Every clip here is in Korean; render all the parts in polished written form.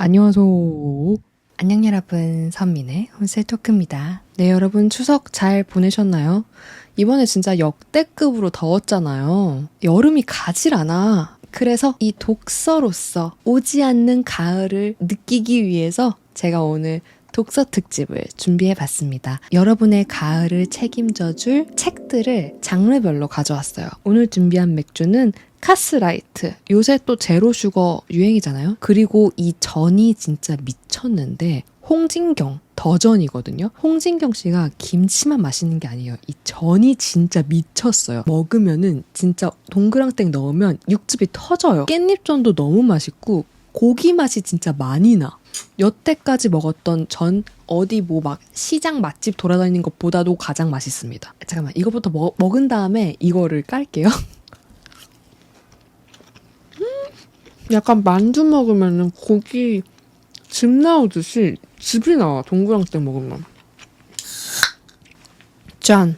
안녕하세요. 안녕 여러분, 선민의 홈셀 토크입니다. 네, 여러분 추석 잘 보내셨나요? 이번에 진짜 역대급으로 더웠잖아요. 여름이 가질 않아. 그래서 이 독서로서 오지 않는 가을을 느끼기 위해서 제가 오늘 독서 특집을 준비해봤습니다. 여러분의 가을을 책임져줄 책들을 장르별로 가져왔어요. 오늘 준비한 맥주는 카스라이트. 요새 또 제로 슈거 유행이잖아요. 그리고 이 전이 진짜 미쳤는데 홍진경 더전이거든요. 홍진경 씨가 김치만 맛있는 게 아니에요. 이 전이 진짜 미쳤어요. 먹으면은 진짜 동그랑땡 넣으면 육즙이 터져요. 깻잎전도 너무 맛있고 고기 맛이 진짜 많이 나. 여태까지 먹었던 전 어디 뭐 막 시장 맛집 돌아다니는 것보다도 가장 맛있습니다. 잠깐만, 이거부터 먹은 다음에 이거를 깔게요. 약간 만두 먹으면은 고기 즙 나오듯이 즙이 나와. 동그랑땡 먹으면. 짠.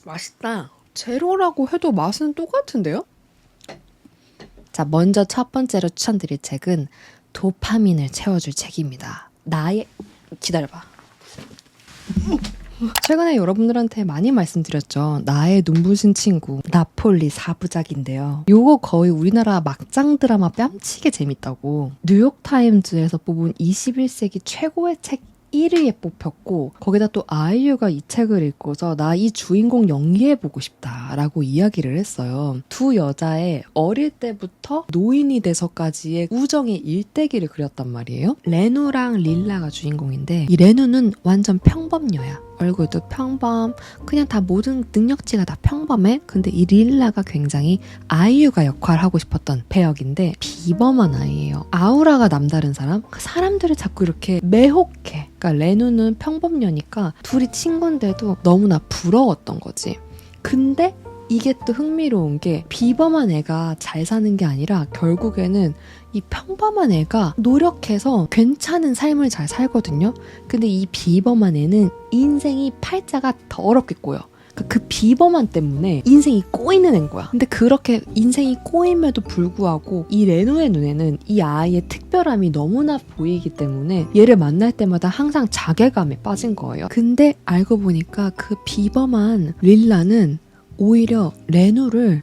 맛있다. 제로라고 해도 맛은 똑같은데요? 자, 먼저 첫 번째로 추천드릴 책은 도파민을 채워줄 책입니다. 기다려봐. 최근에 여러분들한테 많이 말씀드렸죠. 나의 눈부신 친구 나폴리 4부작인데요. 요거 거의 우리나라 막장 드라마 뺨치게 재밌다고 뉴욕타임즈에서 뽑은 21세기 최고의 책 1위에 뽑혔고, 거기다 또 아이유가 이 책을 읽고서 나 이 주인공 연기해보고 싶다라고 이야기를 했어요. 두 여자의 어릴 때부터 노인이 돼서까지의 우정의 일대기를 그렸단 말이에요. 레누랑 릴라가 주인공인데, 이 레누는 완전 평범녀야. 얼굴도 평범, 그냥 다 모든 능력치가 다 평범해. 근데 이 릴라가 굉장히 아이유가 역할을 하고 싶었던 배역인데 비범한 아이예요. 아우라가 남다른 사람? 사람들을 자꾸 이렇게 매혹해. 그러니까 레누는 평범녀니까 둘이 친구인데도 너무나 부러웠던 거지. 근데 이게 또 흥미로운 게 비범한 애가 잘 사는 게 아니라 결국에는 이 평범한 애가 노력해서 괜찮은 삶을 잘 살거든요. 근데 이 비범한 애는 인생이 팔자가 더럽게 꼬여. 그 비범한 때문에 인생이 꼬이는 애인 거야. 근데 그렇게 인생이 꼬임에도 불구하고 이 레노의 눈에는 이 아이의 특별함이 너무나 보이기 때문에 얘를 만날 때마다 항상 자괴감에 빠진 거예요. 근데 알고 보니까 그 비범한 릴라는 오히려 레누를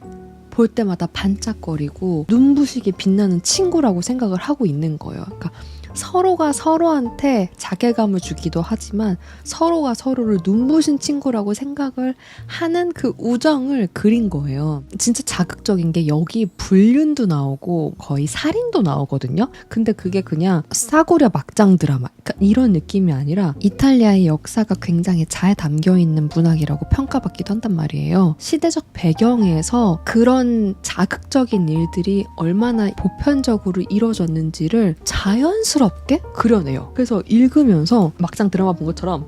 볼 때마다 반짝거리고 눈부시게 빛나는 친구라고 생각을 하고 있는 거예요. 그러니까 서로가 서로한테 자괴감을 주기도 하지만 서로가 서로를 눈부신 친구라고 생각을 하는 그 우정을 그린 거예요. 진짜 자극적인 게 여기 불륜도 나오고 거의 살인도 나오거든요. 근데 그게 그냥 싸구려 막장 드라마, 그러니까 이런 느낌이 아니라 이탈리아의 역사가 굉장히 잘 담겨있는 문학이라고 평가받기도 한단 말이에요. 시대적 배경에서 그런 자극적인 일들이 얼마나 보편적으로 이루어졌는지를 자연스럽게 그려내요. 그래서 읽으면서 막장 드라마 본 것처럼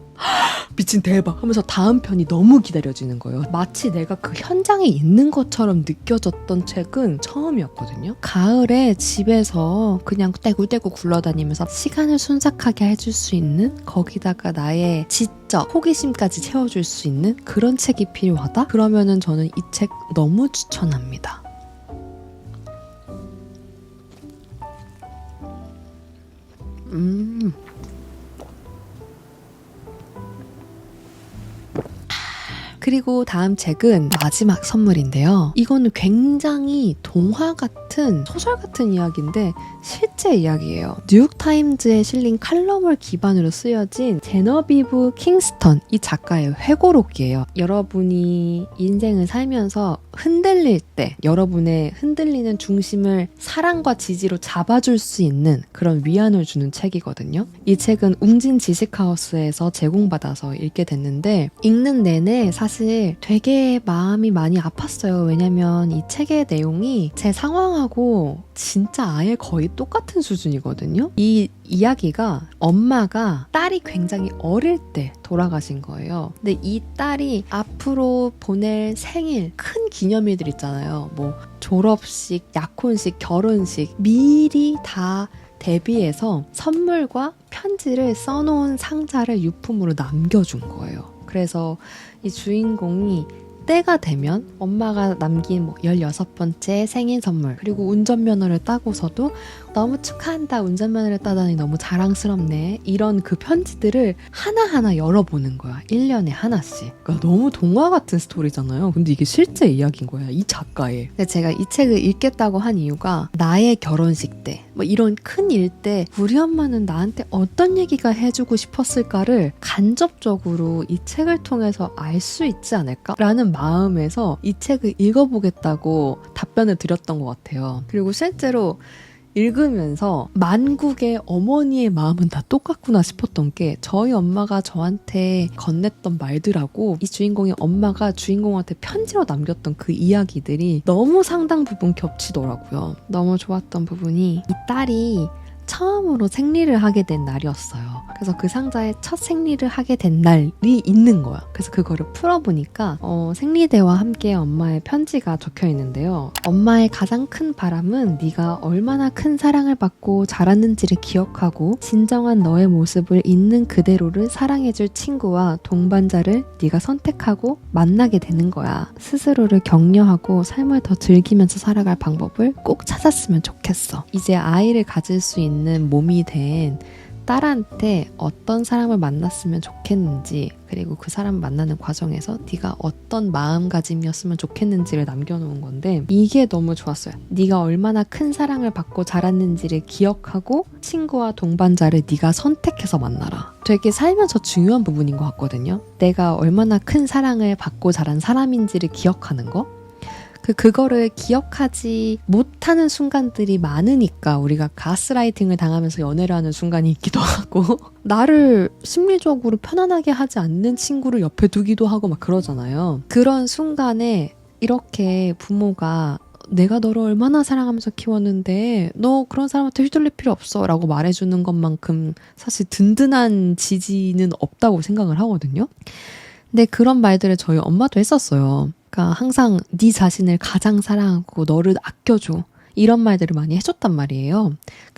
미친 대박 하면서 다음 편이 너무 기다려지는 거예요. 마치 내가 그 현장에 있는 것처럼 느껴졌던 책은 처음이었거든요. 가을에 집에서 그냥 떼굴떼굴 굴러다니면서 시간을 순삭하게 해줄 수 있는, 거기다가 나의 지적, 호기심까지 채워줄 수 있는 그런 책이 필요하다? 그러면은 저는 이 책 너무 추천합니다. 그리고 다음 책은 마지막 선물인데요. 이거는 굉장히 동화 같은, 소설 같은 이야기인데 실제 이야기예요. 뉴욕타임즈에 실린 칼럼을 기반으로 쓰여진 제너비브 킹스턴, 이 작가의 회고록이에요. 여러분이 인생을 살면서 흔들릴 때 여러분의 흔들리는 중심을 사랑과 지지로 잡아줄 수 있는 그런 위안을 주는 책이거든요. 이 책은 웅진 지식하우스에서 제공받아서 읽게 됐는데, 읽는 내내 사실 되게 마음이 많이 아팠어요. 왜냐면 이 책의 내용이 제 상황하고 진짜 아예 거의 똑같은 수준이거든요. 이 이야기가 엄마가 딸이 굉장히 어릴 때 돌아가신 거예요. 근데 이 딸이 앞으로 보낼 생일, 큰 기념일들 있잖아요. 뭐 졸업식, 약혼식, 결혼식 미리 다 대비해서 선물과 편지를 써놓은 상자를 유품으로 남겨준 거예요. 그래서 이 주인공이 때가 되면 엄마가 남긴 뭐 16번째 생일 선물, 그리고 운전면허를 따고서도 너무 축하한다, 운전면허를 따다니 너무 자랑스럽네, 이런 그 편지들을 하나하나 열어보는 거야. 1년에 하나씩. 그러니까 너무 동화 같은 스토리잖아요. 근데 이게 실제 이야기인 거야, 이 작가의. 근데 제가 이 책을 읽겠다고 한 이유가 나의 결혼식 때, 뭐 이런 큰 일 때 우리 엄마는 나한테 어떤 얘기가 해주고 싶었을까를 간접적으로 이 책을 통해서 알 수 있지 않을까? 라는 마음에서 이 책을 읽어보겠다고 답변을 드렸던 것 같아요. 그리고 실제로 읽으면서 만국의 어머니의 마음은 다 똑같구나 싶었던 게, 저희 엄마가 저한테 건넸던 말들하고 이 주인공의 엄마가 주인공한테 편지로 남겼던 그 이야기들이 너무 상당 부분 겹치더라고요. 너무 좋았던 부분이, 이 딸이 처음으로 생리를 하게 된 날이었어요. 그래서 그 상자에 첫 생리를 하게 된 날이 있는 거야. 그래서 그거를 풀어보니까 생리대와 함께 엄마의 편지가 적혀 있는데요. 엄마의 가장 큰 바람은 네가 얼마나 큰 사랑을 받고 자랐는지를 기억하고 진정한 너의 모습을 있는 그대로를 사랑해줄 친구와 동반자를 네가 선택하고 만나게 되는 거야. 스스로를 격려하고 삶을 더 즐기면서 살아갈 방법을 꼭 찾았으면 좋겠어. 이제 아이를 가질 수 있는 몸이 된 딸한테 어떤 사람을 만났으면 좋겠는지, 그리고 그 사람을 만나는 과정에서 네가 어떤 마음가짐이었으면 좋겠는지를 남겨놓은 건데, 이게 너무 좋았어요. 네가 얼마나 큰 사랑을 받고 자랐는지를 기억하고 친구와 동반자를 네가 선택해서 만나라. 되게 살면서 중요한 부분인 것 같거든요. 내가 얼마나 큰 사랑을 받고 자란 사람인지를 기억하는 거. 그거를 기억하지 못하는 순간들이 많으니까 우리가 가스라이팅을 당하면서 연애를 하는 순간이 있기도 하고 나를 심리적으로 편안하게 하지 않는 친구를 옆에 두기도 하고 막 그러잖아요. 그런 순간에 이렇게 부모가 내가 너를 얼마나 사랑하면서 키웠는데 너 그런 사람한테 휘둘릴 필요 없어 라고 말해주는 것만큼 사실 든든한 지지는 없다고 생각을 하거든요. 근데 그런 말들을 저희 엄마도 했었어요. 그러니까 항상 네 자신을 가장 사랑하고 너를 아껴줘, 이런 말들을 많이 해줬단 말이에요.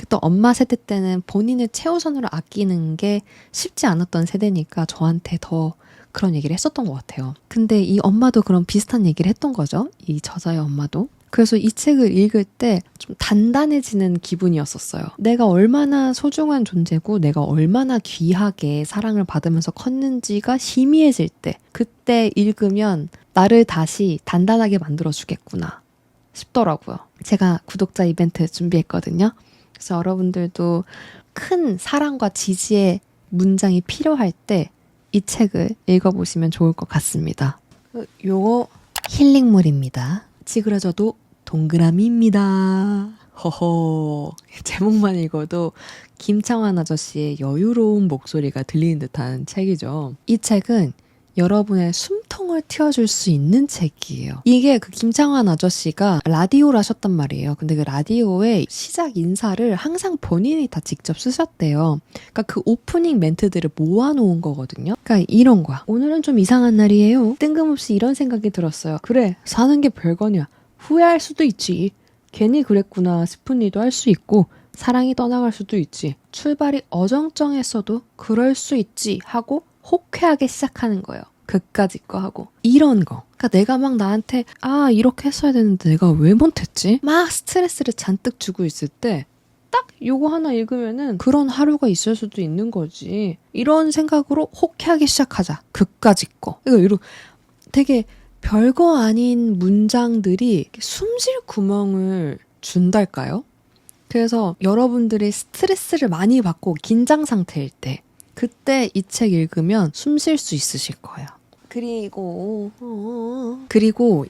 또 엄마 세대 때는 본인을 최우선으로 아끼는 게 쉽지 않았던 세대니까 저한테 더 그런 얘기를 했었던 것 같아요. 근데 이 엄마도 그런 비슷한 얘기를 했던 거죠. 이 저자의 엄마도. 그래서 이 책을 읽을 때 좀 단단해지는 기분이었었어요. 내가 얼마나 소중한 존재고 내가 얼마나 귀하게 사랑을 받으면서 컸는지가 희미해질 때, 그때 읽으면 나를 다시 단단하게 만들어주겠구나 싶더라고요. 제가 구독자 이벤트 준비했거든요. 그래서 여러분들도 큰 사랑과 지지의 문장이 필요할 때 이 책을 읽어보시면 좋을 것 같습니다. 요거 힐링물입니다. 찌그러져도 동그라미입니다. 허허. 제목만 읽어도 김창완 아저씨의 여유로운 목소리가 들리는 듯한 책이죠. 이 책은 여러분의 숨통을 틔워줄 수 있는 책이에요. 이게 그 김창완 아저씨가 라디오를 하셨단 말이에요. 근데 그 라디오의 시작 인사를 항상 본인이 다 직접 쓰셨대요. 그러니까 그 오프닝 멘트들을 모아놓은 거거든요. 그러니까 이런 거야. 오늘은 좀 이상한 날이에요. 뜬금없이 이런 생각이 들었어요. 그래, 사는 게 별거냐. 후회할 수도 있지. 괜히 그랬구나 싶은 일도 할 수 있고, 사랑이 떠나갈 수도 있지. 출발이 어정쩡했어도 그럴 수 있지 하고 호쾌하게 시작하는 거예요. 그까짓 거 하고. 이런 거. 그러니까 내가 막 나한테 이렇게 했어야 되는데 내가 왜 못했지? 막 스트레스를 잔뜩 주고 있을 때 딱 요거 하나 읽으면은 그런 하루가 있을 수도 있는 거지. 이런 생각으로 호쾌하게 시작하자. 그까짓 거. 이거 되게 별거 아닌 문장들이 숨쉴 구멍을 준달까요? 그래서 여러분들이 스트레스를 많이 받고 긴장 상태일 때, 그때 이 책 읽으면 숨 쉴 수 있으실 거예요. 그리고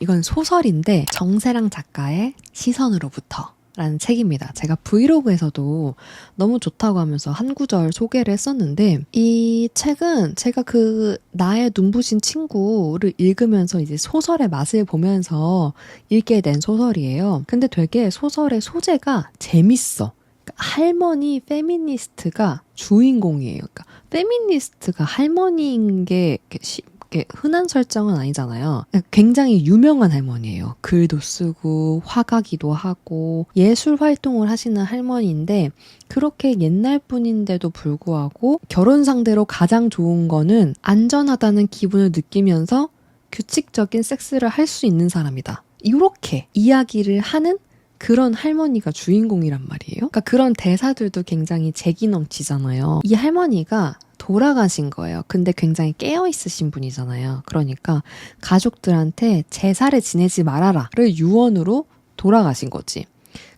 이건 소설인데 정세랑 작가의 시선으로부터 라는 책입니다. 제가 브이로그에서도 너무 좋다고 하면서 한 구절 소개를 했었는데, 이 책은 제가 그 나의 눈부신 친구를 읽으면서 이제 소설의 맛을 보면서 읽게 된 소설이에요. 근데 되게 소설의 소재가 재밌어. 그러니까 할머니 페미니스트가 주인공이에요. 그러니까 페미니스트가 할머니인 게 흔한 설정은 아니잖아요. 굉장히 유명한 할머니예요. 글도 쓰고 화가기도 하고 예술 활동을 하시는 할머니인데, 그렇게 옛날 분인데도 불구하고 결혼 상대로 가장 좋은 거는 안전하다는 기분을 느끼면서 규칙적인 섹스를 할 수 있는 사람이다. 이렇게 이야기를 하는 그런 할머니가 주인공이란 말이에요. 그러니까 그런 대사들도 굉장히 재기 넘치잖아요. 이 할머니가 돌아가신 거예요. 근데 굉장히 깨어있으신 분이잖아요. 그러니까 가족들한테 제사를 지내지 말아라를 유언으로 돌아가신 거지.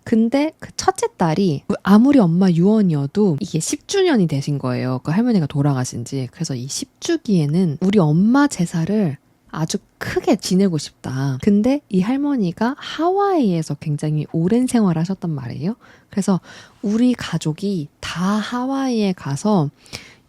근데 그 첫째 딸이 아무리 엄마 유언이어도 이게 10주년이 되신 거예요. 그 할머니가 돌아가신 지. 그래서 이 10주기에는 우리 엄마 제사를 아주 크게 지내고 싶다. 근데 이 할머니가 하와이에서 굉장히 오랜 생활을 하셨단 말이에요. 그래서 우리 가족이 다 하와이에 가서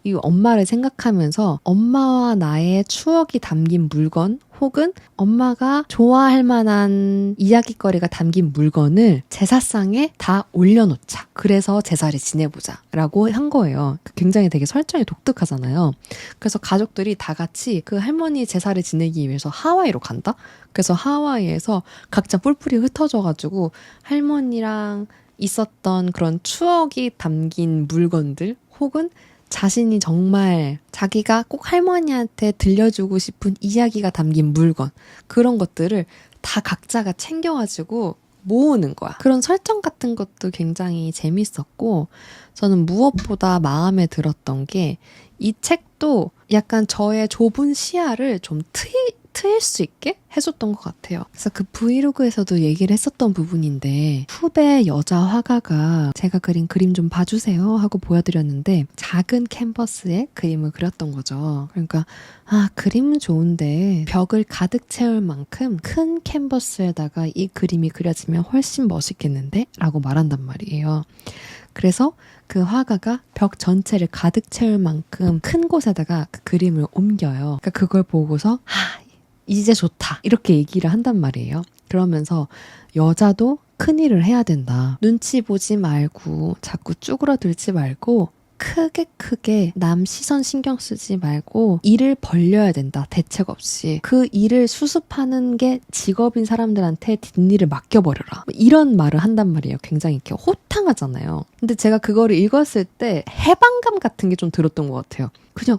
이 엄마를 생각하면서 엄마와 나의 추억이 담긴 물건 혹은 엄마가 좋아할 만한 이야기거리가 담긴 물건을 제사상에 다 올려놓자. 그래서 제사를 지내보자 라고 한 거예요. 굉장히 되게 설정이 독특하잖아요. 그래서 가족들이 다 같이 그 할머니 제사를 지내기 위해서 하와이로 간다? 그래서 하와이에서 각자 뿔뿔이 흩어져가지고 할머니랑 있었던 그런 추억이 담긴 물건들 혹은 자신이 정말 자기가 꼭 할머니한테 들려주고 싶은 이야기가 담긴 물건 그런 것들을 다 각자가 챙겨가지고 모으는 거야. 그런 설정 같은 것도 굉장히 재밌었고 저는 무엇보다 마음에 들었던 게 이 책도 약간 저의 좁은 시야를 좀 트일 수 있게 해줬던 것 같아요. 그래서 그 브이로그에서도 얘기를 했었던 부분인데 후배 여자 화가가 제가 그린 그림 좀 봐주세요 하고 보여드렸는데 작은 캔버스에 그림을 그렸던 거죠. 그러니까 그림은 좋은데 벽을 가득 채울 만큼 큰 캔버스에다가 이 그림이 그려지면 훨씬 멋있겠는데? 라고 말한단 말이에요. 그래서 그 화가가 벽 전체를 가득 채울 만큼 큰 곳에다가 그 그림을 옮겨요. 그러니까 그걸 보고서 이제 좋다 이렇게 얘기를 한단 말이에요. 그러면서 여자도 큰일을 해야 된다. 눈치 보지 말고 자꾸 쭈그러들지 말고 크게 남 시선 신경 쓰지 말고 일을 벌려야 된다. 대책 없이. 그 일을 수습하는 게 직업인 사람들한테 뒷일을 맡겨버려라. 이런 말을 한단 말이에요. 굉장히 이렇게 호탕하잖아요. 근데 제가 그거를 읽었을 때 해방감 같은 게 좀 들었던 것 같아요. 그냥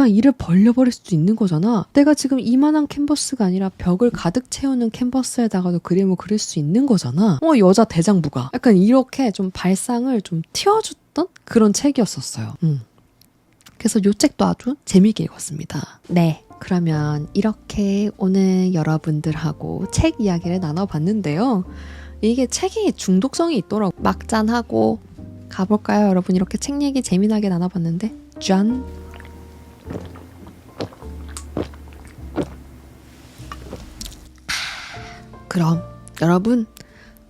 일을 벌려버릴 수도 있는 거잖아. 내가 지금 이만한 캔버스가 아니라 벽을 가득 채우는 캔버스에다가도 그림을 그릴 수 있는 거잖아. 여자 대장부가. 약간 이렇게 좀 발상을 좀 틔워줬던 그런 책이었었어요. 그래서 이 책도 아주 재미있게 읽었습니다. 네. 그러면 이렇게 오늘 여러분들하고 책 이야기를 나눠봤는데요. 이게 책이 중독성이 있더라고. 막잔하고 가볼까요, 여러분? 이렇게 책 얘기 재미나게 나눠봤는데 짠! 그럼 여러분,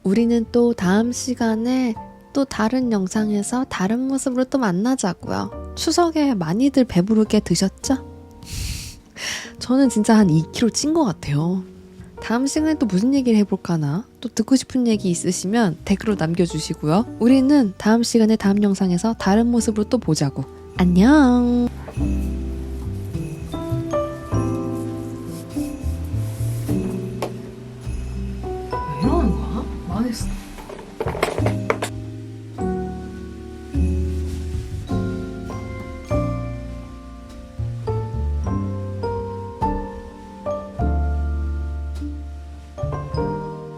우리는 또 다음 시간에 또 다른 영상에서 다른 모습으로 또 만나자고요. 추석에 많이들 배부르게 드셨죠? 저는 진짜 한 2kg 찐 것 같아요. 다음 시간에 또 무슨 얘기를 해볼까나? 또 듣고 싶은 얘기 있으시면 댓글로 남겨주시고요. 우리는 다음 시간에 다음 영상에서 다른 모습으로 또 보자고. 안녕! 왜 이러는 거야? 망했어.